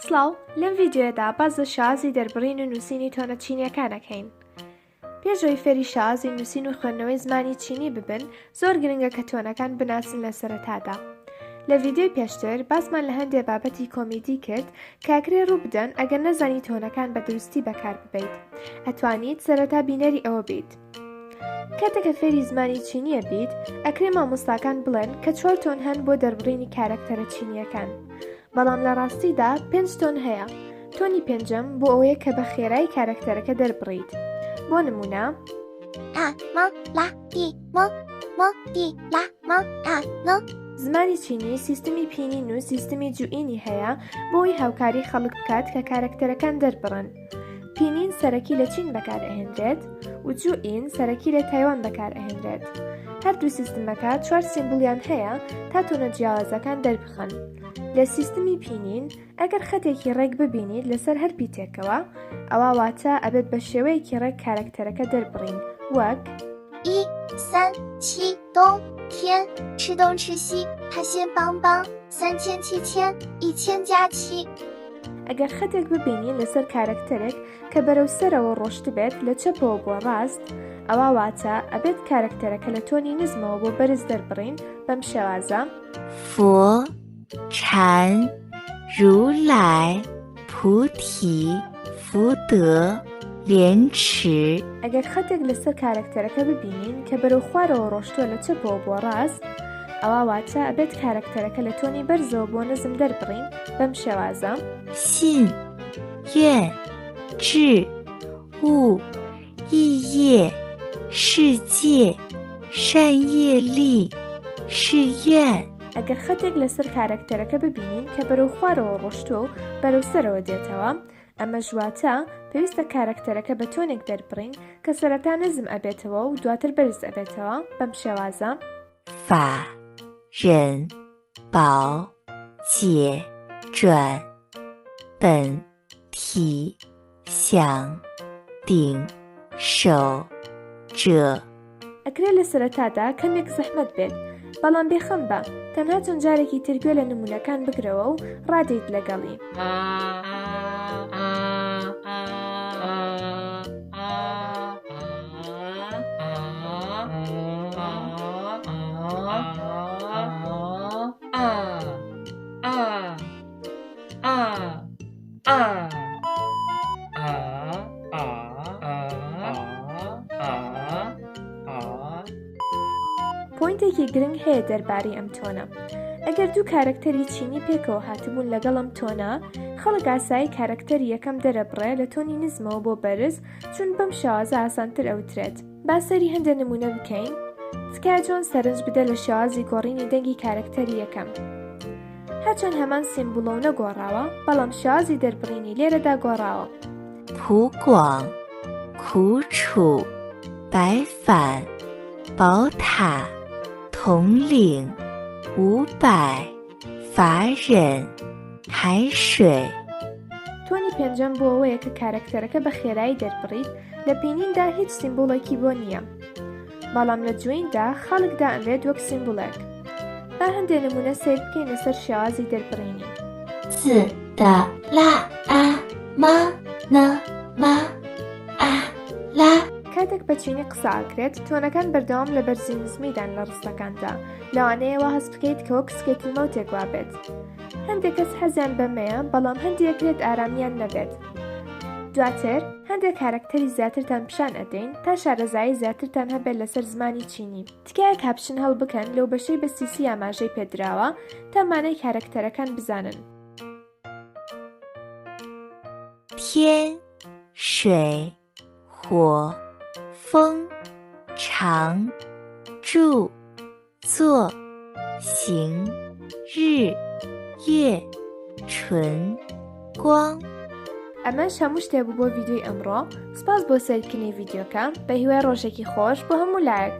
سڵاو لەم ڤیددیۆدا باز لە شازی دەربڕین و نووسینی تۆنە چینیەکانەکەین. پێشەوەی فێری شازی نووسین و خوێندنەوەی زمانی چینی ببن، زۆر گرنگە کە تۆنەکان بناسن لە سەرەتادا. لە ڤیددیۆی پێشتر باسمان لە هەندێک بابەتی کۆمیدی کرد کاکرێ ڕوو بدەن ئەگەر نەزانی تۆنەکان بە دروستی بەکار ببیت، ئەتوانیت سەرەتا بینەری ئەوە بیت. کاتێکە فێری زمانی چینیە بیت، ئەکرێ مامۆستاکان بڵێن کە 4 تۆن هەن بۆ دەربڕینی کارکتەرە چینیەکان. بەڵام لە ڕاستیدا 5 تۆن هەیە. تۆنی پێنجەم بۆ ئەوەیە کە بە خێرای کارکتەرەکە دەربڕیت. بۆ نمونە زمانی چینی سیستمی پینین و سیستمی جوئینی هەیە بۆی هاوکاری خەڵک بکات کە کارکتەرەکان دەربڕن. پینین سەرەکی لە چین بەکار ئەهێنرێت و جوئین سەرەکی لە تایوان بەکار ئەهێنرێت. هەردوو سیستمەکە 4 سیمبولیان هەیە تا تۆنە جیاوازەکان دەربخەن. لە سیستمی پینین ئەگەر خەتێکی ڕێک ببینیت لەسەر هەر پیتێکەوە، ئەوە واتە ئەبێت بە شێوەیەکی ڕێک کارکتەرەکە دەربڕین، وەک 1、3、7冬天吃东吃西他先帮帮3700 1000加7 ئەگەر خەتێک ببینین لەسەر کارکتەرێک کە بەرەو سەرەوە ڕۆشت بێت لە چەپەوە بۆ ڕاست، ئەوە واتە ئەبێت کارکتەرەکە لە تۆنی نزمەوە بۆ بەرز دەربڕین. بەم شێوازە 佛禅如来菩提福德莲池 ئەگەر خەتێک لەسەر کارکتەرەکە ببینین کە بەرەو خوارەوە ڕۆشتووە لە چەپەوە بۆ ڕاست، ئەوە واتە ئەبێت کارکتەرەکە لە تۆنی بەرزەوە بۆ نزم دەربڕین. بەم شێوازە 信愿智悟意业世界善业力是愿 ئەگەر خەتێک لەسەر کارکتەرەکە ببینین کە بەرەو خوارەوە ڕۆشتووە و بەرەو سەرەوە دێتەوە، ئەمە ژواتە پێویستە کارکتەرەکە بە تۆنێک دەربڕین کە سەرەتا نزم ئەبێتەوە و دواتر بەرز ئەبێتەوە. بەم شێوازە 法忍保解转本体想顶守者 ئەکرێ لە سەرەتادا کەمێک زەحمەت بێت، بەڵام بێخەم بە تەنها چەند جارێکی ترگوێ لە نمونەکان بگرەوە و ڕادێیت لەگەڵی. پۆینتێکی گرنگ هەیە دەربارەی ئەم تۆنە. ئەگەر دوو کارکتەری چینی پێکەوە هاتبوون لەگەڵ ئەم تۆنە، خەڵک ئاسایی کارکتەری یەکەم دەرەبڕێ لە تۆنی نزمەوە بۆ بەرز، چون بەم شێوازە ئاسانتر ئەوترێت. با سەری هەندێک نمونە بکەین. تکایە چۆن سەرنج بدە لە شێوازی گۆڕینی دەنگی کارکتەری یەکەم. هەرچەند هەمان سیمبوڵە و نەگۆڕاوە، بەڵام شێوازی دەربڕینی لێرەدا گۆڕاوە. 普广苦楚白帆宝塔统领500法忍海水 تۆنی پێنجەم بۆ ئەوەیە کە کارکتەرەکە بە خێرایی دەربڕیت. لە پینیندا هیچ سیمبوڵێکی بۆ نییە، بەڵام لە جویندا خەڵکدا ئەمرێت وەک سیمبوڵێک. با هەندێک نمونە سیر بکەین لەسەر شێوازی دەربڕینی. 字的啦啊妈呢ما啊啦 کاتێک بە چینی قسە ئاکرێت، تۆنەکان بەردەوام لە بەرزی نزمیدان لە ڕستەکاندا، لەوانەیەوە هەست بکەیت کە وەک سکێتی مەوتێک وابێت. هەندێک کەس حەزیان بەمەیە، بەڵام هەندێکرێت ئارامیان نەبێت. دواتر هەندێک کارکتەری زیاترتان پیشان ئەدەین تا شارەزایی زیاترتان هەبێت لەسەر زمانی چینی. تکایە کاپشن هەڵبکەن لەو بەشەی بە سیسی ئاماژەی پێدراوە تا مانای کارکتەرەکان بزانن. 天水火风常住坐行日月纯光 ئەمەش هەموو شتێک بوو بۆ ڤیدیۆی ئەمڕۆ. سپاس بۆ سەرکردنی ڤیدیۆکە. بە هیوای ڕۆژێکی خۆش بۆ هەموو لایەک.